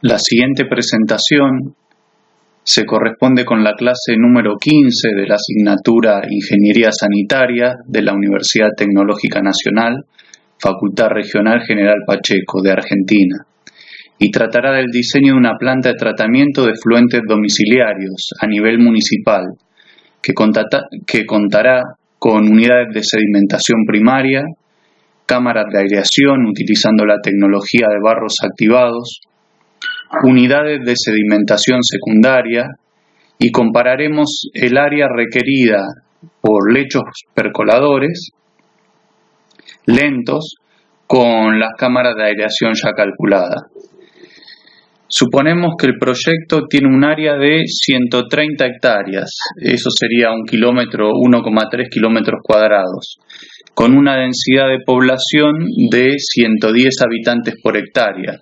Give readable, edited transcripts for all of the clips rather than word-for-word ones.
La siguiente presentación se corresponde con la clase número 15 de la asignatura Ingeniería Sanitaria de la Universidad Tecnológica Nacional, Facultad Regional General Pacheco de Argentina, y tratará del diseño de una planta de tratamiento de efluentes domiciliarios a nivel municipal, que contará con unidades de sedimentación primaria, cámaras de aireación utilizando la tecnología de barros activados, unidades de sedimentación secundaria, y compararemos el área requerida por lechos percoladores lentos con las cámaras de aireación ya calculada. Suponemos que el proyecto tiene un área de 130 hectáreas, eso sería 1,3 kilómetros cuadrados, con una densidad de población de 110 habitantes por hectárea.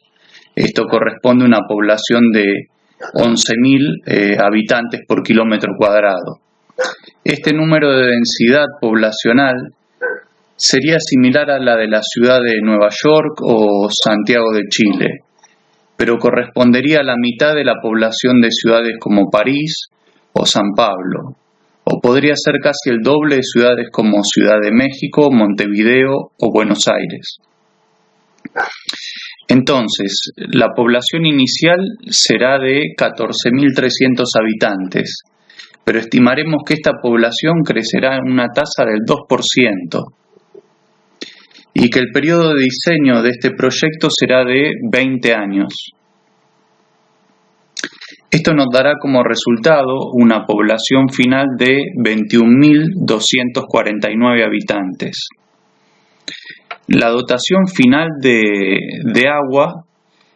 Esto corresponde a una población de 11.000 habitantes por kilómetro cuadrado. Este número de densidad poblacional sería similar a la de la ciudad de Nueva York o Santiago de Chile, pero correspondería a la mitad de la población de ciudades como París o San Pablo, o podría ser casi el doble de ciudades como Ciudad de México, Montevideo o Buenos Aires. Entonces, la población inicial será de 14.300 habitantes, pero estimaremos que esta población crecerá en una tasa del 2%, y que el periodo de diseño de este proyecto será de 20 años. Esto nos dará como resultado una población final de 21.249 habitantes. La dotación final de agua,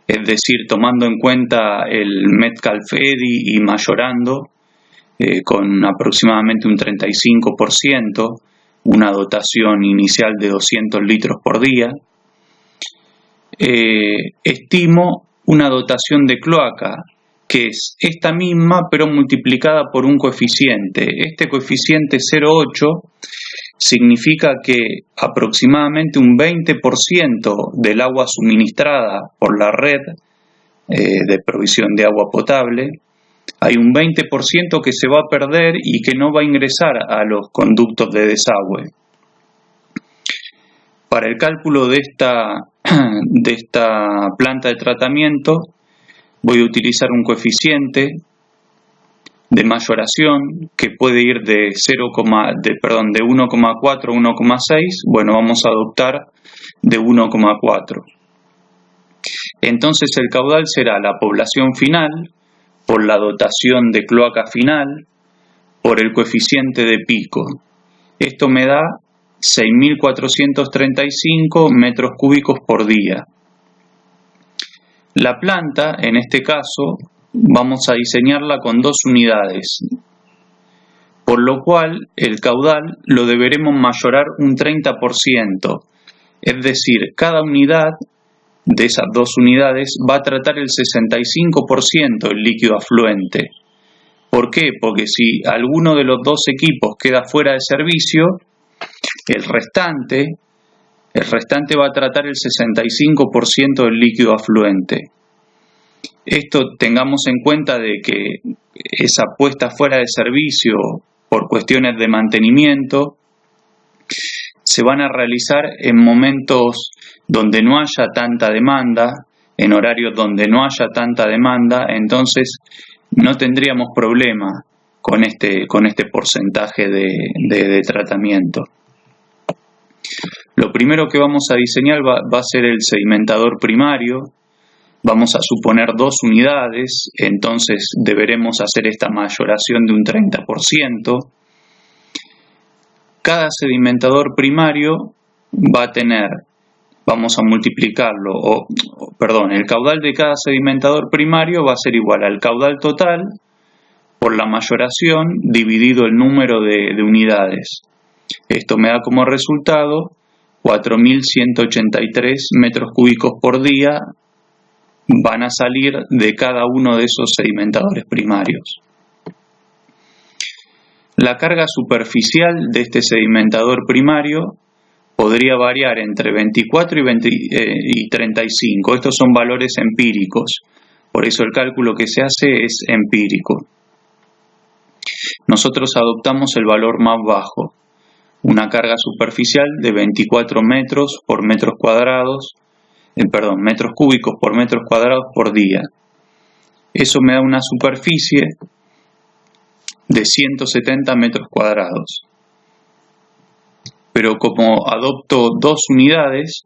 es decir, tomando en cuenta el Metcalfe-Eddy y mayorando con aproximadamente un 35%, una dotación inicial de 200 litros por día, estimo una dotación de cloaca que es esta misma pero multiplicada por un coeficiente. Este coeficiente 0,8 significa que aproximadamente un 20% del agua suministrada por la red de provisión de agua potable, hay un 20% que se va a perder y que no va a ingresar a los conductos de desagüe. Para el cálculo de esta planta de tratamiento voy a utilizar un coeficiente de mayoración que puede ir de 1,4 a 1,6, bueno, vamos a adoptar de 1,4. Entonces el caudal será la población final por la dotación de cloaca final por el coeficiente de pico. Esto me da 6.435 metros cúbicos por día. La planta, en este caso, vamos a diseñarla con 2 unidades, por lo cual el caudal lo deberemos mayorar un 30%, es decir, cada unidad de esas 2 unidades va a tratar el 65% del líquido afluente. ¿Por qué? Porque si alguno de los 2 equipos queda fuera de servicio, el restante va a tratar el 65% del líquido afluente. Esto tengamos en cuenta de que esa puesta fuera de servicio por cuestiones de mantenimiento se van a realizar en momentos donde no haya tanta demanda, en horarios donde no haya tanta demanda, entonces no tendríamos problema con este porcentaje de tratamiento. Lo primero que vamos a diseñar va a ser el sedimentador primario. Vamos a suponer 2 unidades, entonces deberemos hacer esta mayoración de un 30%. Cada sedimentador primario va a tener, vamos a multiplicarlo, el caudal de cada sedimentador primario va a ser igual al caudal total por la mayoración dividido el número de unidades. Esto me da como resultado 4.183 metros cúbicos por día van a salir de cada uno de esos sedimentadores primarios. La carga superficial de este sedimentador primario podría variar entre 24 y 35. Estos son valores empíricos, Por eso el cálculo que se hace es empírico. Nosotros adoptamos el valor más bajo, una carga superficial de 24 metros por metros cuadrados, metros cúbicos por metros cuadrados por día. Eso me da una superficie de 170 metros cuadrados. Pero como adopto dos unidades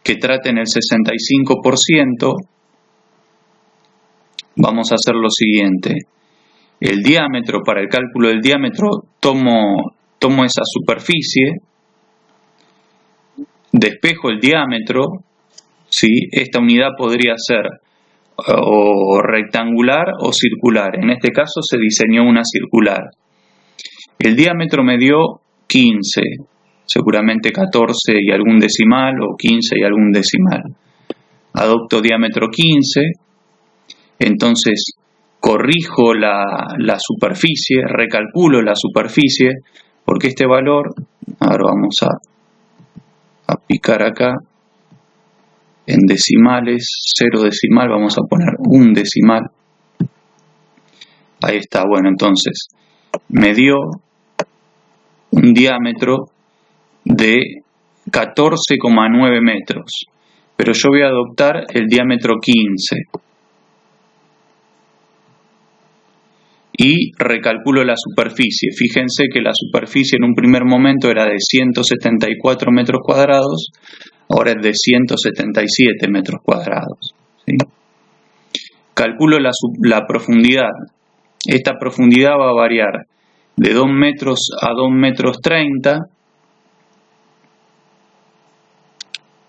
que traten el 65%, vamos a hacer lo siguiente. El diámetro, para el cálculo del diámetro, tomo esa superficie, despejo el diámetro, ¿sí? Esta unidad podría ser o rectangular o circular. En este caso se diseñó una circular. El diámetro me dio 15, seguramente 14 y algún decimal o 15 y algún decimal. Adopto diámetro 15, entonces corrijo la superficie, recalculo la superficie, porque este valor, ahora vamos a picar acá, en decimales, 0 decimal, vamos a poner 1 decimal. Ahí está, bueno, entonces me dio un diámetro de 14,9 metros, pero yo voy a adoptar el diámetro 15 y recalculo la superficie. Fíjense que la superficie en un primer momento era de 174 metros cuadrados, ahora es de 177 metros cuadrados, ¿sí? Calculo la profundidad. Esta profundidad va a variar de 2 metros a 2 metros 30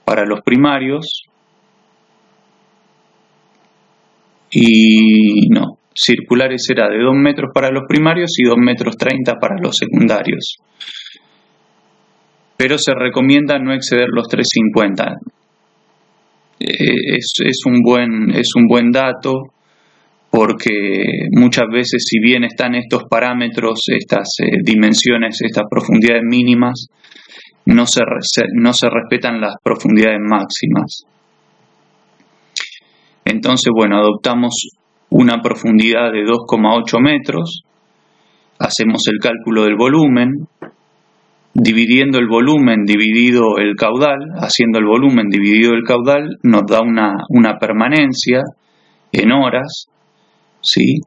para los primarios y no, circulares será de 2 metros para los primarios y 2 metros 30 para los secundarios. Pero se recomienda no exceder los 350. Es un buen dato, porque muchas veces, si bien están estos parámetros, estas dimensiones, estas profundidades mínimas, no se respetan las profundidades máximas. Entonces, bueno, adoptamos una profundidad de 2,8 metros, hacemos el cálculo del volumen, dividiendo el volumen dividido el caudal, haciendo el volumen dividido el caudal, nos da una permanencia en horas, ¿sí?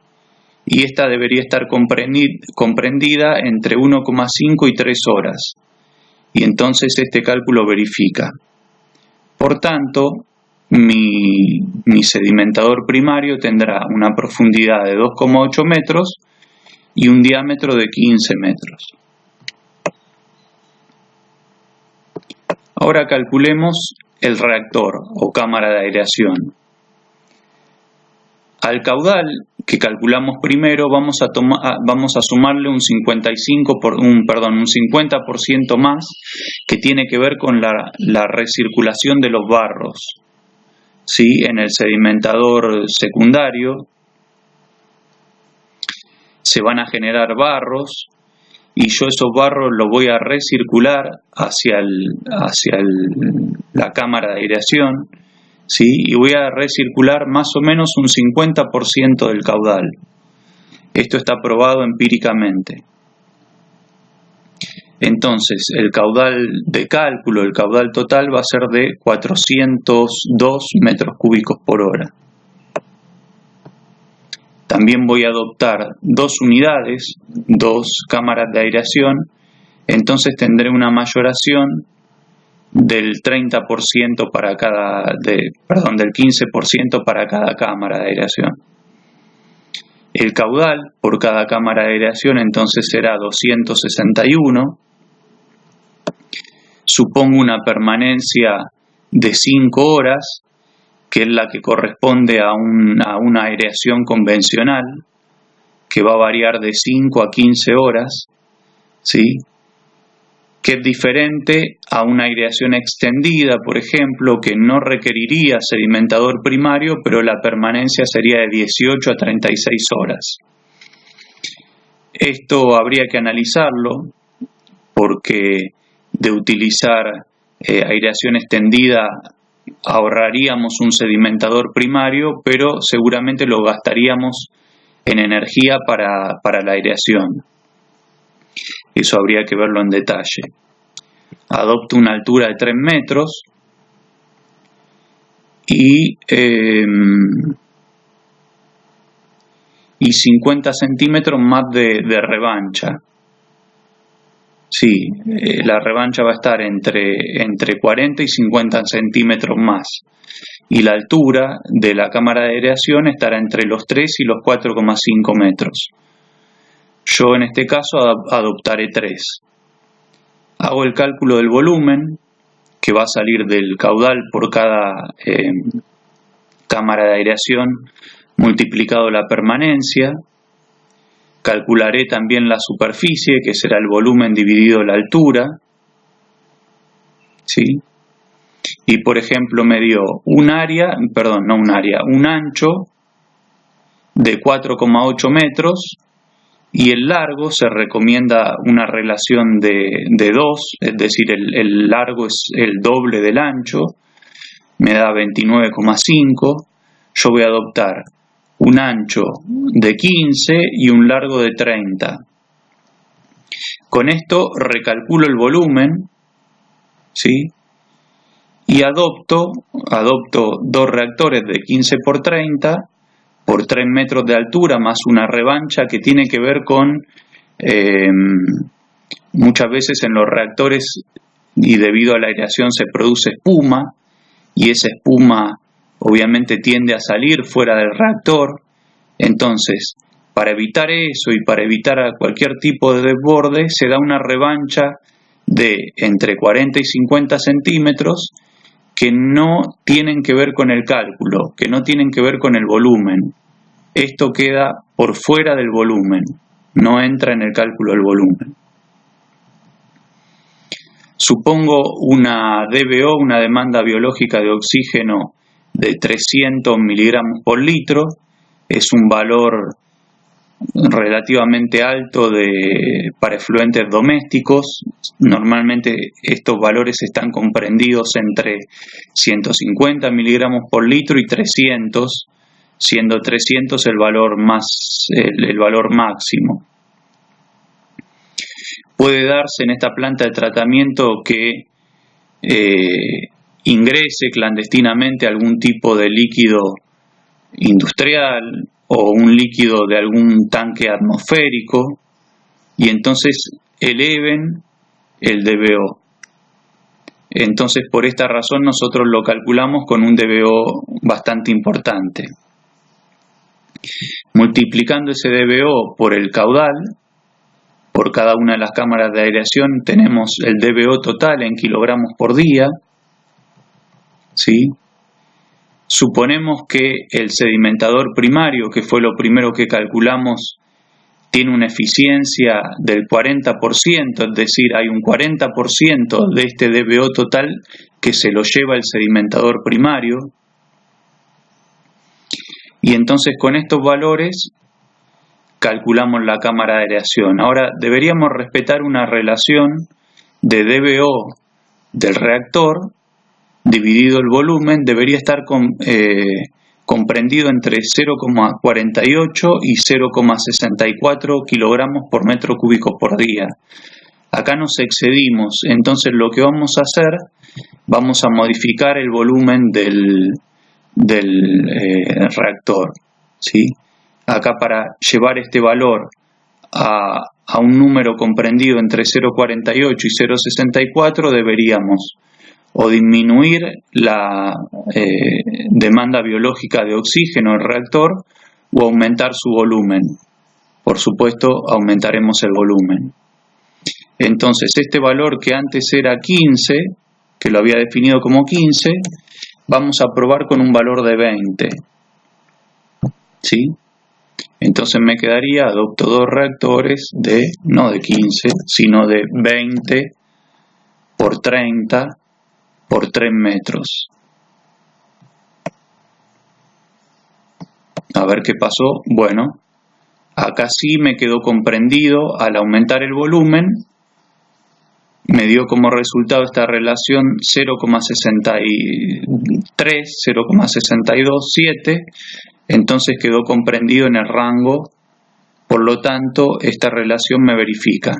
Y esta debería estar comprendida entre 1,5 y 3 horas. Y entonces este cálculo verifica. Por tanto, mi sedimentador primario tendrá una profundidad de 2,8 metros y un diámetro de 15 metros. Ahora calculemos el reactor o cámara de aireación. Al caudal que calculamos primero vamos a sumarle un 50% más, que tiene que ver con la recirculación de los barros, ¿sí? En el sedimentador secundario se van a generar barros y yo esos barros los voy a recircular hacia la cámara de aireación, ¿sí? Y voy a recircular más o menos un 50% del caudal. Esto está probado empíricamente. Entonces, el caudal de cálculo, el caudal total va a ser de 402 metros cúbicos por hora. También voy a adoptar dos unidades, dos cámaras de aireación, entonces tendré una mayoración del 30% del 15% para cada cámara de aireación. El caudal por cada cámara de aireación entonces será 261. Supongo una permanencia de 5 horas, que es la que corresponde a una aireación convencional, que va a variar de 5 a 15 horas, ¿sí? Que es diferente a una aireación extendida, por ejemplo, que no requeriría sedimentador primario, pero la permanencia sería de 18 a 36 horas. Esto habría que analizarlo, porque de utilizar aireación extendida ahorraríamos un sedimentador primario, pero seguramente lo gastaríamos en energía para la aireación. Eso habría que verlo en detalle. Adopto una altura de 3 metros y 50 centímetros más de revancha. Sí, la revancha va a estar entre 40 y 50 centímetros más. Y la altura de la cámara de aireación estará entre los 3 y los 4,5 metros. Yo en este caso adoptaré 3. Hago el cálculo del volumen que va a salir del caudal por cada cámara de aireación multiplicado la permanencia. Calcularé también la superficie, que será el volumen dividido la altura. ¿Sí? Y por ejemplo me dio un ancho de 4,8 metros y el largo se recomienda una relación de 2, es decir, el largo es el doble del ancho, me da 29,5. Yo voy a adoptar un ancho de 15 y un largo de 30. Con esto recalculo el volumen, ¿sí? Y adopto 2 reactores de 15 por 30 por 3 metros de altura más una revancha que tiene que ver con muchas veces en los reactores y debido a la aireación se produce espuma y esa espuma obviamente tiende a salir fuera del reactor. Entonces, para evitar eso y para evitar cualquier tipo de desborde, se da una revancha de entre 40 y 50 centímetros que no tienen que ver con el cálculo, que no tienen que ver con el volumen. Esto queda por fuera del volumen, no entra en el cálculo del volumen. Supongo una DBO, una demanda biológica de oxígeno de 300 miligramos por litro, es un valor relativamente alto para efluentes domésticos. Normalmente estos valores están comprendidos entre 150 miligramos por litro y 300, siendo 300 el valor máximo. Puede darse en esta planta de tratamiento que ingrese clandestinamente algún tipo de líquido industrial o un líquido de algún tanque atmosférico y entonces eleven el DBO. Entonces por esta razón nosotros lo calculamos con un DBO bastante importante. Multiplicando ese DBO por el caudal, por cada una de las cámaras de aireación tenemos el DBO total en kilogramos por día. ¿Sí? Suponemos que el sedimentador primario, que fue lo primero que calculamos, tiene una eficiencia del 40%, es decir, hay un 40% de este DBO total que se lo lleva el sedimentador primario. Y entonces con estos valores calculamos la cámara de aireación. Ahora deberíamos respetar una relación de DBO del reactor dividido el volumen, debería estar comprendido entre 0,48 y 0,64 kilogramos por metro cúbico por día. Acá nos excedimos, entonces lo que vamos a hacer, vamos a modificar el volumen del reactor, ¿sí? Acá para llevar este valor a un número comprendido entre 0,48 y 0,64 deberíamos o disminuir la demanda biológica de oxígeno del reactor o aumentar su volumen. Por supuesto, aumentaremos el volumen. Entonces, este valor que antes era 15, que lo había definido como 15, vamos a probar con un valor de 20. ¿Sí? Entonces me quedaría, adopto 2 reactores no de 15, sino de 20 por 30 por 3 metros. A ver qué pasó. Bueno, acá sí me quedó comprendido al aumentar el volumen. Me dio como resultado esta relación 0,62 0,627, entonces quedó comprendido en el rango, por lo tanto esta relación me verifica.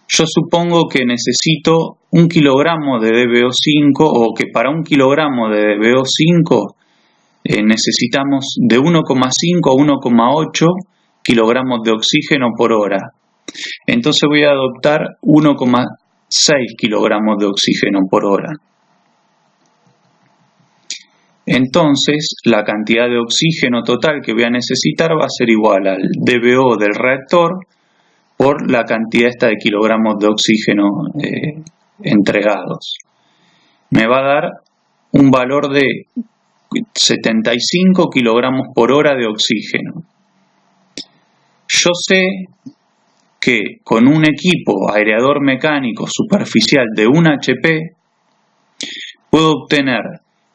Yo supongo que necesito 1 kilogramo de DBO5 o que para 1 kilogramo de DBO5 necesitamos de 1,5 a 1,8 kilogramos de oxígeno por hora. Entonces voy a adoptar 1,6 kilogramos de oxígeno por hora. Entonces la cantidad de oxígeno total que voy a necesitar va a ser igual al DBO del reactor por la cantidad esta de kilogramos de oxígeno entregados. Me va a dar un valor de 75 kilogramos por hora de oxígeno. Yo sé que con un equipo aireador mecánico superficial de 1 HP puedo obtener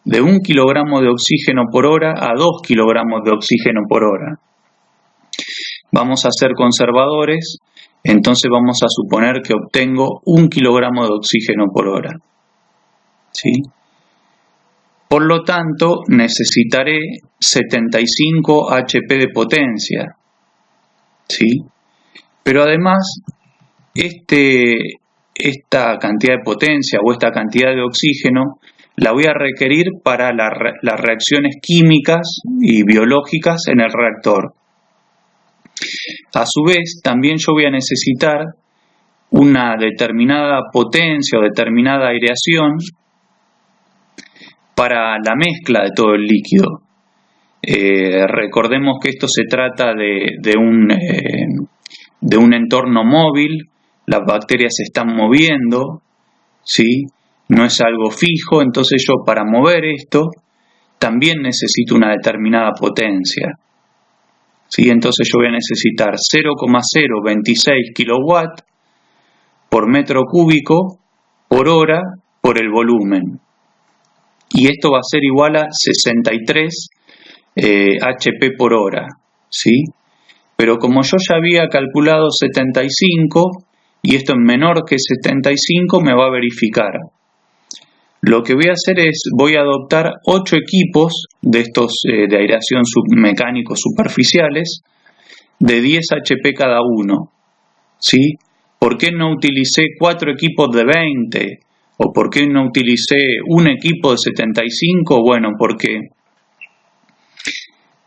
de 1 kilogramo de oxígeno por hora a 2 kilogramos de oxígeno por hora. Vamos a ser conservadores, entonces vamos a suponer que obtengo 1 kilogramo de oxígeno por hora. ¿Sí? Por lo tanto, necesitaré 75 HP de potencia. ¿Sí? Pero además, esta cantidad de potencia o esta cantidad de oxígeno la voy a requerir para las reacciones químicas y biológicas en el reactor. A su vez, también yo voy a necesitar una determinada potencia o determinada aireación para la mezcla de todo el líquido. Recordemos que esto se trata de un entorno móvil, las bacterias se están moviendo, ¿sí? No es algo fijo, entonces yo para mover esto también necesito una determinada potencia. ¿Sí? Entonces yo voy a necesitar 0,026 kilowatts por metro cúbico por hora por el volumen. Y esto va a ser igual a 63 HP por hora. ¿Sí? Pero como yo ya había calculado 75 y esto es menor que 75, me va a verificar. Lo que voy a hacer es, voy a adoptar 8 equipos de estos de aireación mecánicos superficiales de 10 HP cada uno. ¿Sí? ¿Por qué no utilicé 4 equipos de 20? ¿O por qué no utilicé un equipo de 75? Bueno, porque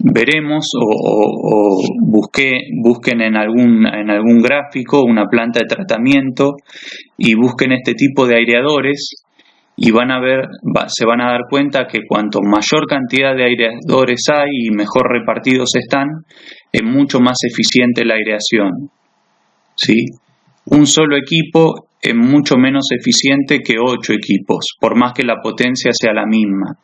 veremos o busquen en algún gráfico una planta de tratamiento y busquen este tipo de aireadores. Y se van a dar cuenta que cuanto mayor cantidad de aireadores hay y mejor repartidos están, es mucho más eficiente la aireación. ¿Sí? Un solo equipo es mucho menos eficiente que 8 equipos, por más que la potencia sea la misma.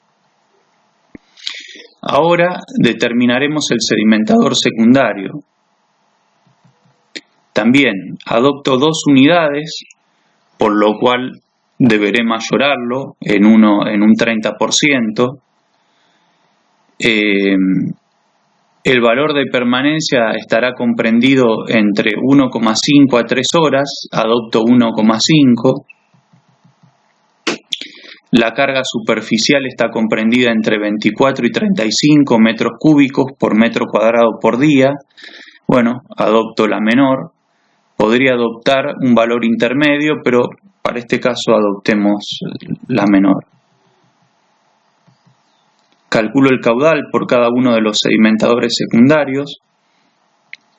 Ahora determinaremos el sedimentador secundario. También adopto 2 unidades, por lo cual deberé mayorarlo en un 30%. El valor de permanencia estará comprendido entre 1,5 a 3 horas, adopto 1,5. La carga superficial está comprendida entre 24 y 35 metros cúbicos por metro cuadrado por día. Bueno, adopto la menor. Podría adoptar un valor intermedio, pero para este caso adoptemos la menor. Calculo el caudal por cada uno de los sedimentadores secundarios,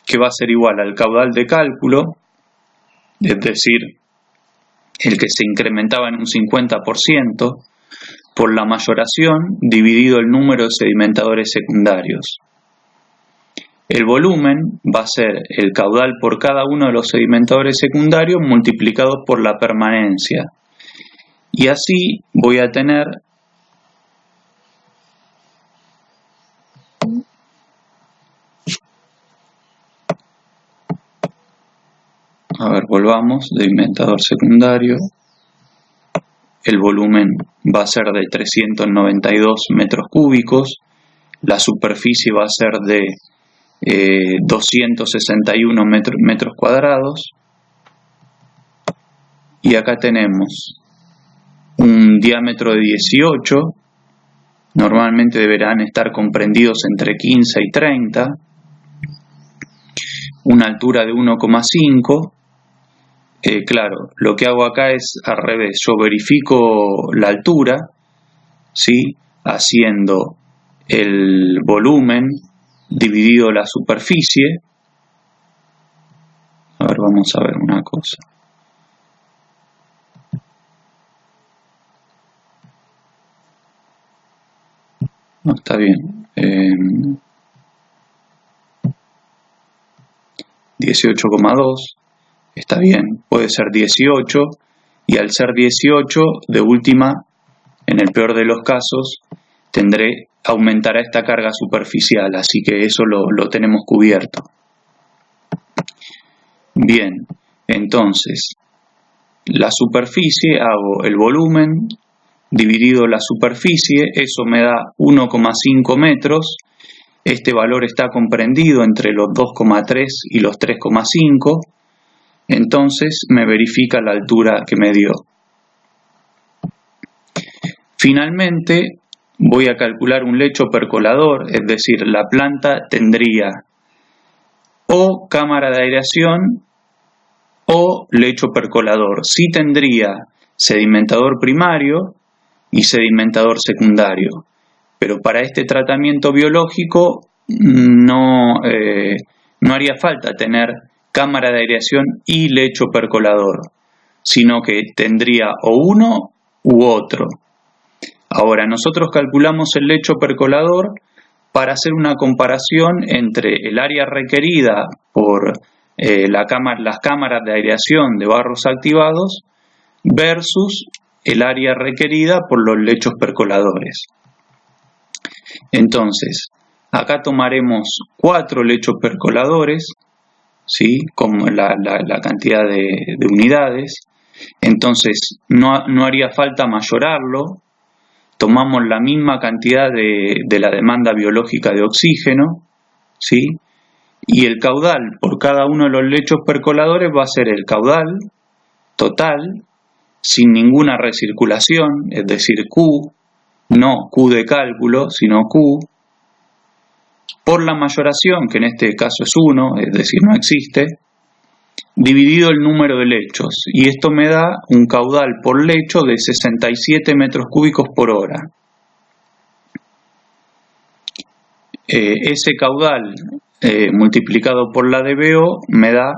que va a ser igual al caudal de cálculo, es decir, el que se incrementaba en un 50%, por la mayoración dividido el número de sedimentadores secundarios. El volumen va a ser el caudal por cada uno de los sedimentadores secundarios multiplicados por la permanencia. Y así voy a tener volvamos, sedimentador secundario. El volumen va a ser de 392 metros cúbicos. La superficie va a ser de 261 metros cuadrados. Y acá tenemos un diámetro de 18, normalmente deberán estar comprendidos entre 15 y 30, una altura de 1,5. Claro, lo que hago acá es al revés, yo verifico la altura, ¿sí? Haciendo el volumen dividido la superficie. A ver, vamos a ver una cosa. No, está bien. 18,2. Está bien, puede ser 18, y al ser 18, de última, en el peor de los casos, aumentará esta carga superficial, así que eso lo tenemos cubierto. Bien, entonces, la superficie, hago el volumen dividido la superficie, eso me da 1,5 metros, este valor está comprendido entre los 2,3 y los 3,5, entonces me verifica la altura que me dio. Finalmente voy a calcular un lecho percolador, es decir, la planta tendría o cámara de aireación o lecho percolador. Sí tendría sedimentador primario y sedimentador secundario, pero para este tratamiento biológico no haría falta tener cámara de aireación y lecho percolador, sino que tendría o uno u otro. Ahora, nosotros calculamos el lecho percolador para hacer una comparación entre el área requerida por las cámaras de aireación de barros activados versus el área requerida por los lechos percoladores. Entonces, acá tomaremos 4 lechos percoladores, ¿sí? Como la cantidad de unidades. Entonces, no haría falta mayorarlo. Tomamos la misma cantidad de la demanda biológica de oxígeno, ¿sí? Y el caudal por cada uno de los lechos percoladores va a ser el caudal total, sin ninguna recirculación, es decir, Q, no Q de cálculo, sino Q, por la mayoración, que en este caso es 1, es decir, no existe, dividido el número de lechos, y esto me da un caudal por lecho de 67 metros cúbicos por hora. Ese caudal multiplicado por la DBO me da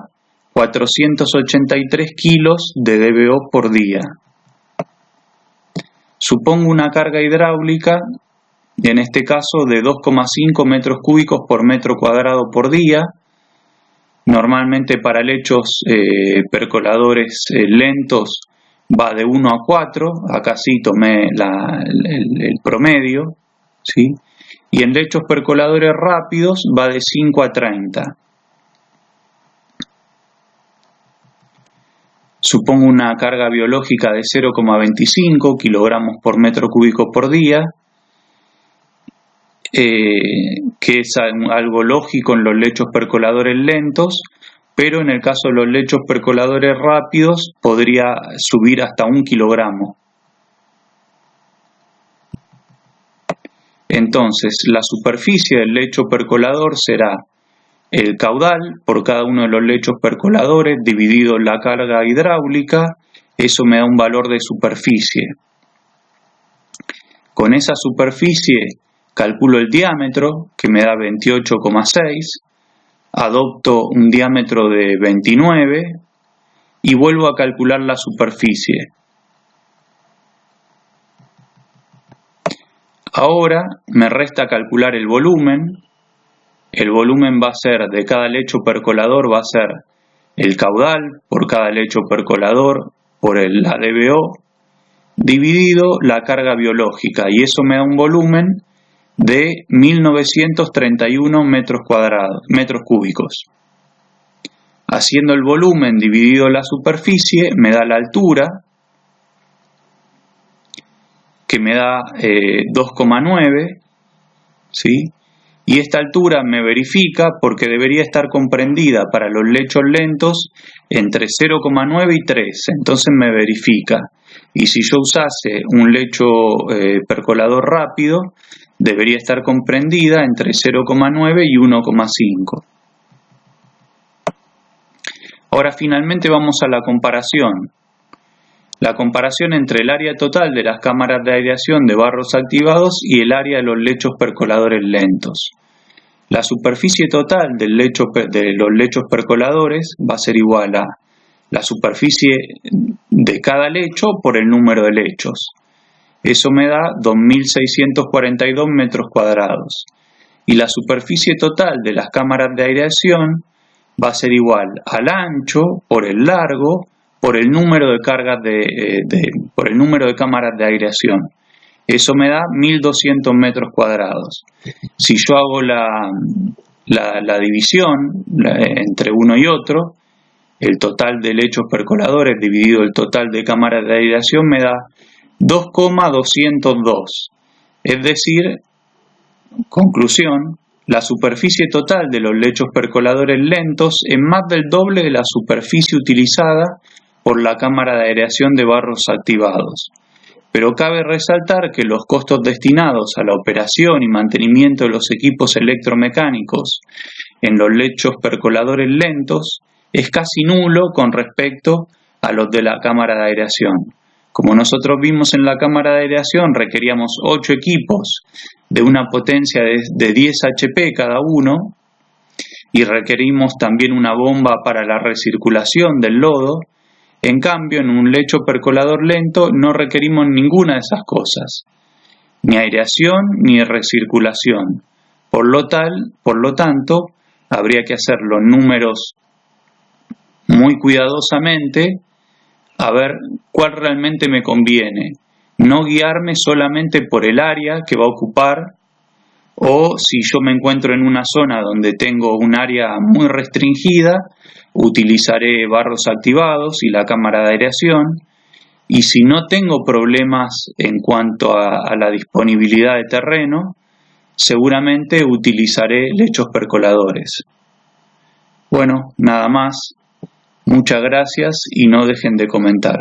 483 kilos de DBO por día. Supongo una carga hidráulica, en este caso de 2,5 metros cúbicos por metro cuadrado por día. Normalmente para lechos percoladores lentos va de 1 a 4, acá sí tomé el promedio, ¿sí? Y en lechos percoladores rápidos va de 5 a 30. Supongo una carga biológica de 0,25 kilogramos por metro cúbico por día, que es algo lógico en los lechos percoladores lentos, pero en el caso de los lechos percoladores rápidos podría subir hasta 1 kilogramo. Entonces, la superficie del lecho percolador será el caudal por cada uno de los lechos percoladores dividido la carga hidráulica, eso me da un valor de superficie. Con esa superficie calculo el diámetro, que me da 28,6, adopto un diámetro de 29 y vuelvo a calcular la superficie. Ahora me resta calcular el volumen. El volumen va a ser de cada lecho percolador, va a ser el caudal por cada lecho percolador por la DBO dividido la carga biológica, y eso me da un volumen de 1931 metros cúbicos. Haciendo el volumen dividido la superficie me da la altura, que me da 2,9, ¿sí? Y esta altura me verifica porque debería estar comprendida para los lechos lentos entre 0,9 y 3, entonces me verifica. Y si yo usase un lecho percolador rápido, debería estar comprendida entre 0,9 y 1,5. Ahora finalmente vamos a la comparación. La comparación entre el área total de las cámaras de aireación de barros activados y el área de los lechos percoladores lentos. La superficie total de los lechos percoladores va a ser igual a la superficie de cada lecho por el número de lechos. Eso me da 2.642 metros cuadrados. Y la superficie total de las cámaras de aireación va a ser igual al ancho por el largo por el número de cámaras de aireación. Eso me da 1.200 metros cuadrados. Si yo hago la división entre uno y otro, el total de lechos percoladores dividido el total de cámaras de aireación me da 2,202. Es decir, conclusión, la superficie total de los lechos percoladores lentos es más del doble de la superficie utilizada por la cámara de aireación de barros activados. Pero cabe resaltar que los costos destinados a la operación y mantenimiento de los equipos electromecánicos en los lechos percoladores lentos es casi nulo con respecto a los de la cámara de aireación. Como nosotros vimos en la cámara de aireación, requeríamos 8 equipos de una potencia de 10 HP cada uno y requerimos también una bomba para la recirculación del lodo. En cambio, en un lecho percolador lento no requerimos ninguna de esas cosas, ni aireación ni recirculación. Por lo tanto, habría que hacer los números muy cuidadosamente a ver cuál realmente me conviene. No guiarme solamente por el área que va a ocupar, o si yo me encuentro en una zona donde tengo un área muy restringida, utilizaré barros activados y la cámara de aireación, y si no tengo problemas en cuanto a la disponibilidad de terreno, seguramente utilizaré lechos percoladores. Bueno, nada más. Muchas gracias y no dejen de comentar.